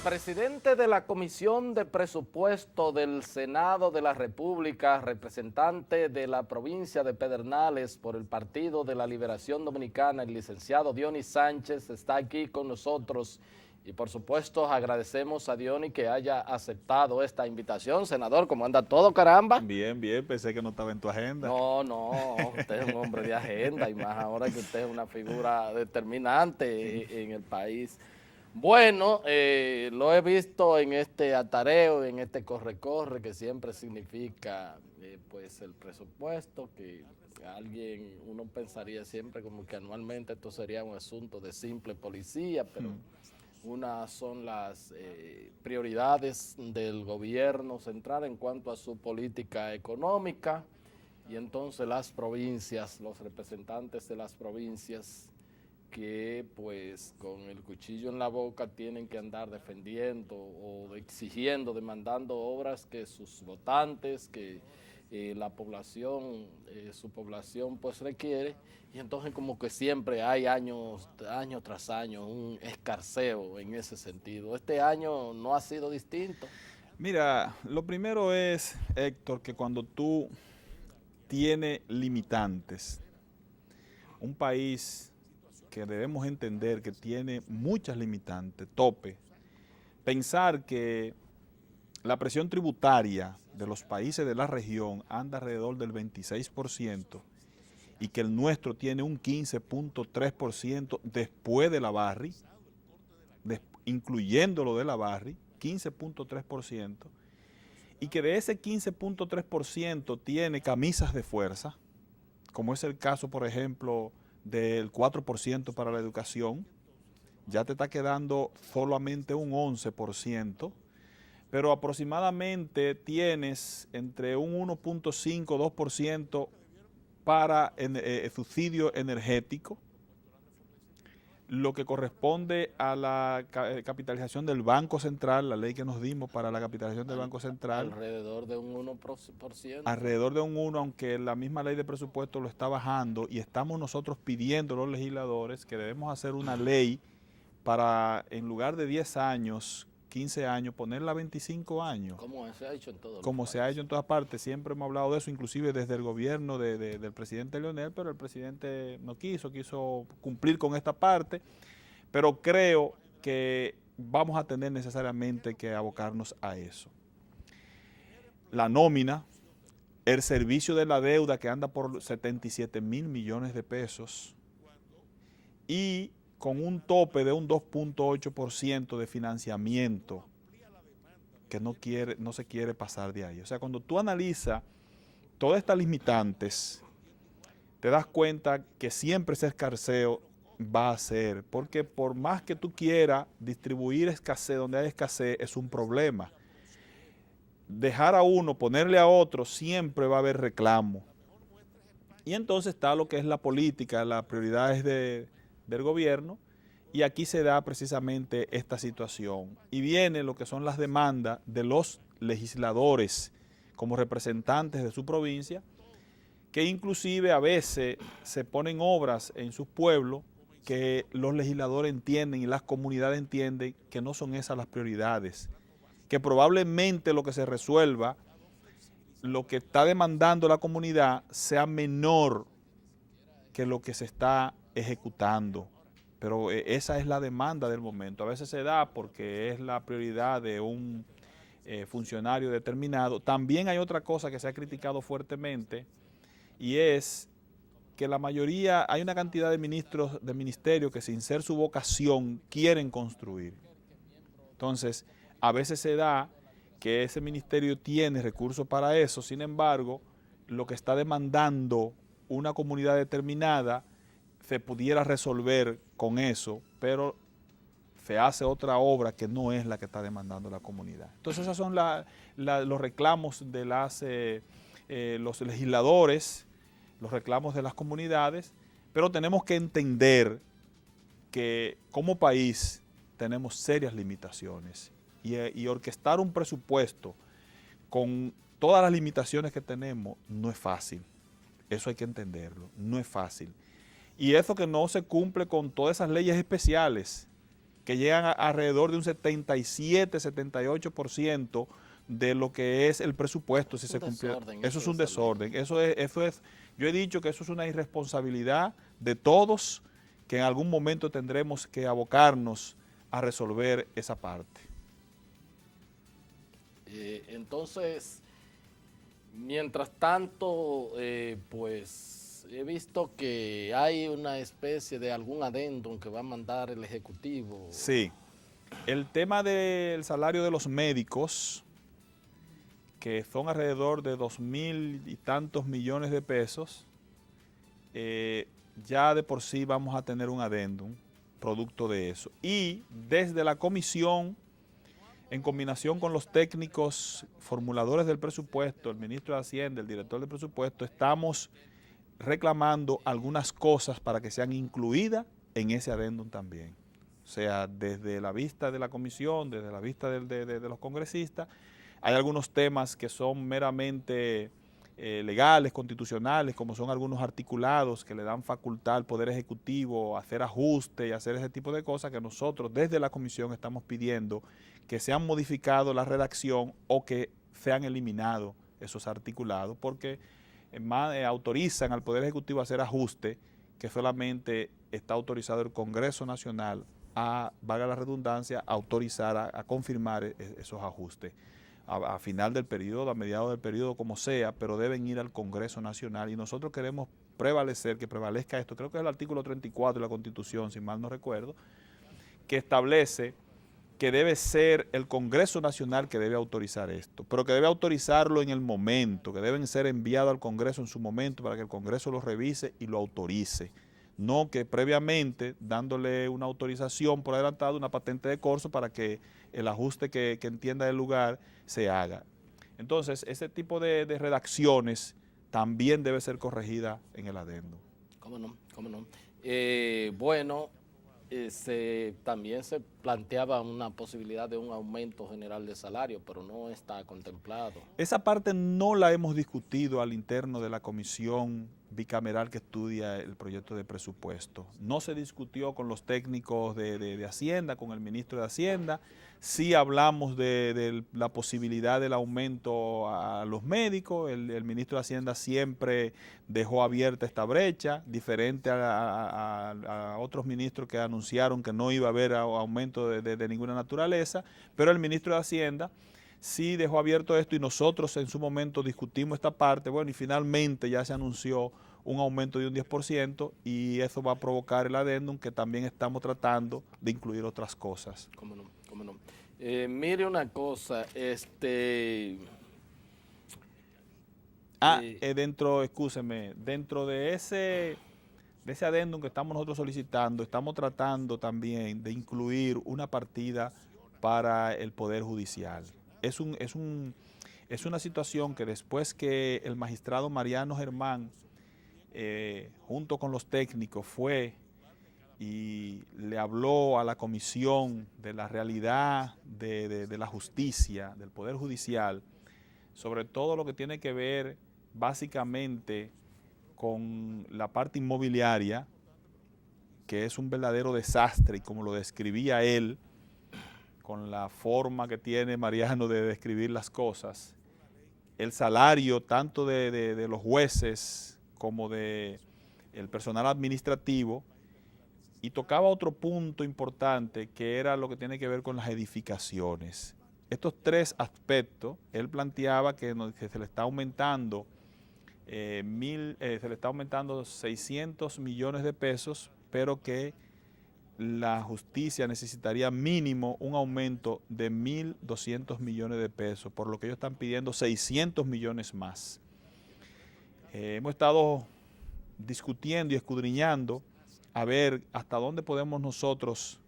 presidente de la Comisión de Presupuesto del Senado de la República, representante de la provincia de Pedernales por el Partido de la Liberación Dominicana, el licenciado Dionis Sánchez, está aquí con nosotros. Y por supuesto agradecemos a Dionis que haya aceptado esta invitación. Senador, ¿cómo anda todo, caramba? Bien, bien, pensé que no estaba en tu agenda. No, usted es un hombre de agenda y más ahora que usted es una figura determinante en el país. Bueno, lo he visto en este atareo, en este corre-corre, que siempre significa pues el presupuesto, que uno pensaría siempre como que anualmente esto sería un asunto de simple policía, pero unas son las prioridades del gobierno central en cuanto a su política económica, y entonces las provincias, los representantes de las provincias que pues con el cuchillo en la boca tienen que andar defendiendo o exigiendo, demandando obras que sus votantes, que la población, su población pues requiere, y entonces como que siempre hay año tras año un escarceo en ese sentido. Este año no ha sido distinto. Mira, lo primero es, Héctor, que cuando tú tienes limitantes, un país que debemos entender que tiene muchas limitantes, tope, pensar que la presión tributaria de los países de la región anda alrededor del 26% y que el nuestro tiene un 15.3% después de la Barri, incluyendo lo de la Barri, 15.3%, y que de ese 15.3% tiene camisas de fuerza, como es el caso, por ejemplo, del 4% para la educación, ya te está quedando solamente un 11%, pero aproximadamente tienes entre un 1.5, 2% para subsidio energético, lo que corresponde a la capitalización del Banco Central, la ley que nos dimos para la capitalización del Banco Central. Alrededor de un 1%. Alrededor de un 1, aunque la misma ley de presupuesto lo está bajando, y estamos nosotros pidiendo a los legisladores que debemos hacer una ley para, en lugar de 10 años, 15 años, ponerla a 25 años. Como se ha hecho en todos Como se ha hecho en todas partes, siempre hemos hablado de eso, inclusive desde el gobierno del presidente Leonel, pero el presidente no quiso cumplir con esta parte, pero creo que vamos a tener necesariamente que abocarnos a eso. La nómina, el servicio de la deuda que anda por 77,000 millones de pesos y con un tope de un 2.8% de financiamiento que no se quiere pasar de ahí. O sea, cuando tú analizas todas estas limitantes, te das cuenta que siempre ese escarceo va a ser, porque por más que tú quieras distribuir escasez donde hay escasez, es un problema. Dejar a uno, ponerle a otro, siempre va a haber reclamo. Y entonces está lo que es la política, las prioridades del gobierno, y aquí se da precisamente esta situación. Y viene lo que son las demandas de los legisladores como representantes de su provincia, que inclusive a veces se ponen obras en sus pueblos que los legisladores entienden y las comunidades entienden que no son esas las prioridades, que probablemente lo que se resuelva, lo que está demandando la comunidad, sea menor que lo que se está ejecutando. Pero esa es la demanda del momento. A veces se da porque es la prioridad de un funcionario determinado. También hay otra cosa que se ha criticado fuertemente, y es que la mayoría, hay una cantidad de ministros de ministerios que sin ser su vocación quieren construir. Entonces, a veces se da que ese ministerio tiene recursos para eso, sin embargo, lo que está demandando una comunidad determinada se pudiera resolver con eso, pero se hace otra obra que no es la que está demandando la comunidad. Entonces esos son los reclamos de los legisladores, los reclamos de las comunidades, pero tenemos que entender que como país tenemos serias limitaciones y orquestar un presupuesto con todas las limitaciones que tenemos no es fácil. Eso hay que entenderlo, no es fácil. Y eso que no se cumple con todas esas leyes especiales que llegan a alrededor de un 77, 78% de lo que es el presupuesto si se cumple. Eso es un desorden. Eso es, yo he dicho que eso es una irresponsabilidad de todos, que en algún momento tendremos que abocarnos a resolver esa parte. Entonces, mientras tanto, pues he visto que hay una especie de algún adendum que va a mandar el Ejecutivo. Sí, el tema del salario de los médicos, que son alrededor de 2.000 y tantos millones de pesos, ya de por sí vamos a tener un adendum producto de eso. Y desde la comisión, en combinación con los técnicos formuladores del presupuesto, el ministro de Hacienda, el director del presupuesto, estamos reclamando algunas cosas para que sean incluidas en ese adendum también. O sea, desde la vista de la comisión, desde la vista de los congresistas, hay algunos temas que son meramente legales, constitucionales, como son algunos articulados que le dan facultad al Poder Ejecutivo a hacer ajustes y hacer ese tipo de cosas que nosotros desde la comisión estamos pidiendo que sean modificado la redacción o que sean eliminados esos articulados, porque autorizan al Poder Ejecutivo a hacer ajustes que solamente está autorizado el Congreso Nacional a, valga la redundancia, a autorizar, a confirmar esos ajustes. A final del periodo, a mediados del periodo, como sea, pero deben ir al Congreso Nacional y nosotros queremos prevalecer, que prevalezca esto, creo que es el artículo 34 de la Constitución, si mal no recuerdo, que establece que debe ser el Congreso Nacional que debe autorizar esto, pero que debe autorizarlo en el momento, que deben ser enviados al Congreso en su momento para que el Congreso lo revise y lo autorice. No que previamente, dándole una autorización por adelantado, una patente de corso para que el ajuste que entienda el lugar se haga. Entonces, ese tipo de redacciones también debe ser corregida en el adendo. ¿Cómo no? ¿Cómo no? Bueno, también se planteaba una posibilidad de un aumento general de salario, pero no está contemplado. Esa parte no la hemos discutido al interno de la comisión bicameral que estudia el proyecto de presupuesto. No se discutió con los técnicos de Hacienda, con el ministro de Hacienda. Sí hablamos de la posibilidad del aumento a los médicos. El ministro de Hacienda siempre dejó abierta esta brecha, diferente a otros ministros que anunciaron que no iba a haber aumento de ninguna naturaleza, pero el ministro de Hacienda sí dejó abierto esto y nosotros en su momento discutimos esta parte, bueno, y finalmente ya se anunció un aumento de un 10% y eso va a provocar el adendum que también estamos tratando de incluir otras cosas. ¿Cómo no? ¿Cómo no? Mire una cosa, dentro de ese adendum que estamos nosotros solicitando, estamos tratando también de incluir una partida para el Poder Judicial. Es una situación que después que el magistrado Mariano Germán, junto con los técnicos, fue y le habló a la comisión de la realidad de la justicia, del Poder Judicial, sobre todo lo que tiene que ver básicamente con la parte inmobiliaria, que es un verdadero desastre, y como lo describía él, con la forma que tiene Mariano de describir las cosas, el salario tanto de los jueces como del personal administrativo, y tocaba otro punto importante que era lo que tiene que ver con las edificaciones. Estos tres aspectos, él planteaba que se le está aumentando se le está aumentando 600 millones de pesos, pero que la justicia necesitaría mínimo un aumento de 1.200 millones de pesos, por lo que ellos están pidiendo 600 millones más. Hemos estado discutiendo y escudriñando a ver hasta dónde podemos nosotros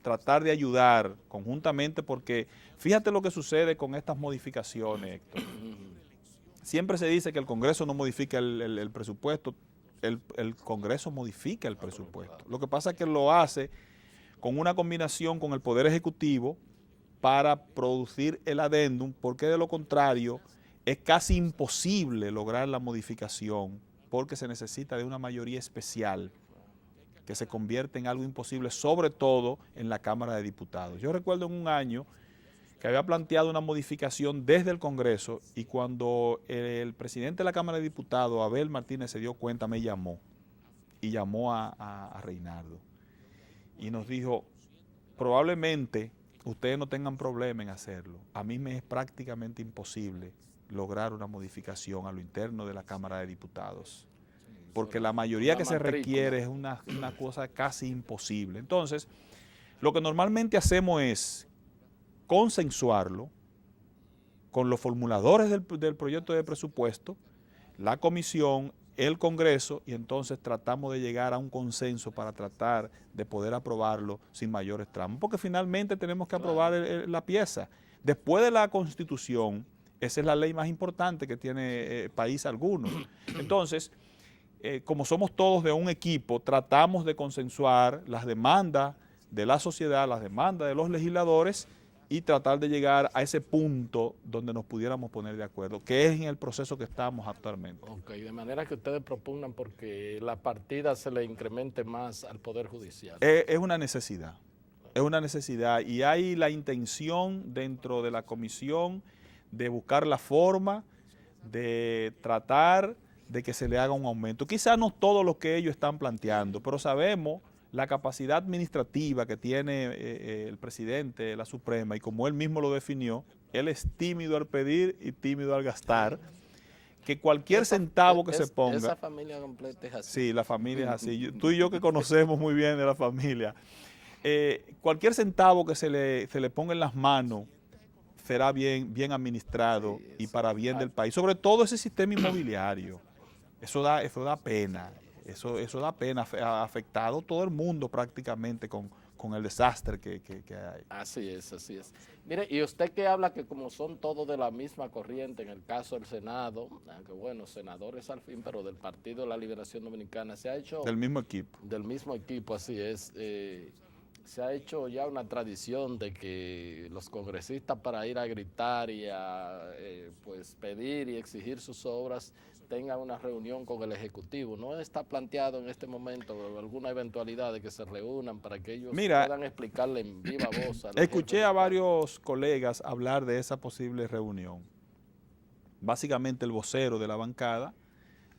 tratar de ayudar conjuntamente, porque fíjate lo que sucede con estas modificaciones, Héctor. Siempre se dice que el Congreso no modifica el presupuesto. El Congreso modifica el presupuesto. Lo que pasa es que lo hace con una combinación con el Poder Ejecutivo para producir el adendum, porque de lo contrario es casi imposible lograr la modificación porque se necesita de una mayoría especial que se convierte en algo imposible, sobre todo en la Cámara de Diputados. Yo recuerdo en un año que había planteado una modificación desde el Congreso y cuando el presidente de la Cámara de Diputados, Abel Martínez, se dio cuenta, me llamó y llamó a Reinaldo y nos dijo, probablemente ustedes no tengan problema en hacerlo. A mí me es prácticamente imposible lograr una modificación a lo interno de la Cámara de Diputados, porque la mayoría que se requiere es una cosa casi imposible. Entonces, lo que normalmente hacemos es consensuarlo con los formuladores del proyecto de presupuesto, la comisión, el Congreso, y entonces tratamos de llegar a un consenso para tratar de poder aprobarlo sin mayores tramos, porque finalmente tenemos que aprobar la pieza. Después de la Constitución, esa es la ley más importante que tiene país alguno. Entonces, como somos todos de un equipo, tratamos de consensuar las demandas de la sociedad, las demandas de los legisladores, y tratar de llegar a ese punto donde nos pudiéramos poner de acuerdo, que es en el proceso que estamos actualmente. Ok, de manera que ustedes propugnan porque la partida se le incremente más al Poder Judicial. Es una necesidad y hay la intención dentro de la comisión de buscar la forma de tratar de que se le haga un aumento. Quizás no todo lo que ellos están planteando, pero sabemos la capacidad administrativa que tiene el presidente de la Suprema, y como él mismo lo definió, él es tímido al pedir y tímido al gastar, que cualquier centavo que se ponga... Esa familia completa es así. Sí, la familia es así. Tú y yo que conocemos muy bien de la familia, cualquier centavo que se le ponga en las manos será bien administrado y para bien del país. Sobre todo ese sistema inmobiliario. Eso da pena. Eso da pena, ha afectado a todo el mundo prácticamente con el desastre que hay. Así es, así es. Mire, y usted que habla que como son todos de la misma corriente, en el caso del Senado, aunque bueno, senadores al fin, pero del Partido de la Liberación Dominicana, se ha hecho... Del mismo equipo. Del mismo equipo, así es. Se ha hecho ya una tradición de que los congresistas para ir a gritar y a pues pedir y exigir sus obras tengan una reunión con el Ejecutivo. ¿No está planteado en este momento alguna eventualidad de que se reúnan para que ellos puedan explicarle en viva voz? Escuché a varios colegas hablar de esa posible reunión. Básicamente el vocero de la bancada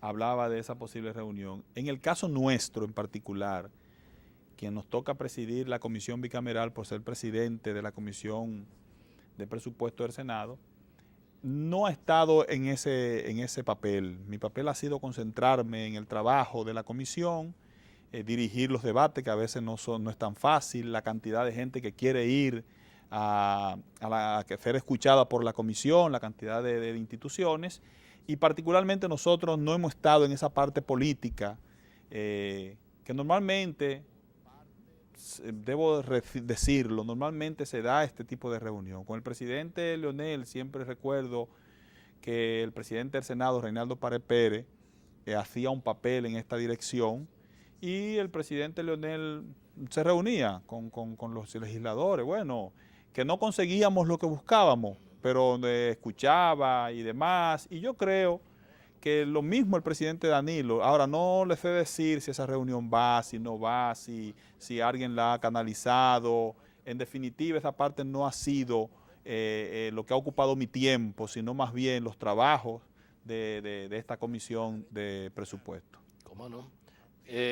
hablaba de esa posible reunión. En el caso nuestro en particular, quien nos toca presidir la comisión bicameral por ser presidente de la comisión de presupuesto del Senado, no ha estado en ese papel. Mi papel ha sido concentrarme en el trabajo de la comisión, dirigir los debates, que a veces no es tan fácil, la cantidad de gente que quiere ir a ser escuchada por la comisión, la cantidad de instituciones, y particularmente nosotros no hemos estado en esa parte política que normalmente... Debo decirlo, normalmente se da este tipo de reunión. Con el presidente Leonel siempre recuerdo que el presidente del Senado, Reinaldo Pared Pérez, hacía un papel en esta dirección y el presidente Leonel se reunía con los legisladores. Bueno, que no conseguíamos lo que buscábamos, pero escuchaba y demás. Y yo creo que lo mismo el presidente Danilo. Ahora no le sé decir si esa reunión va, si no va, si alguien la ha canalizado. En definitiva, esa parte no ha sido lo que ha ocupado mi tiempo, sino más bien los trabajos de esta comisión de presupuesto. ¿Cómo no?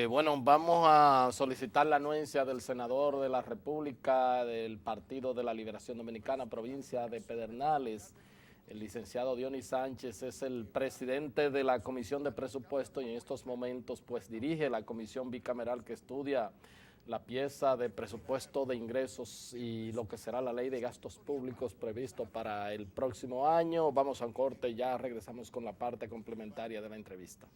Bueno, vamos a solicitar la anuencia del senador de la República del Partido de la Liberación Dominicana, provincia de Pedernales. El licenciado Dionis Sánchez es el presidente de la Comisión de Presupuesto y en estos momentos pues dirige la comisión bicameral que estudia la pieza de presupuesto de ingresos y lo que será la ley de gastos públicos previsto para el próximo año. Vamos a un corte, ya regresamos con la parte complementaria de la entrevista.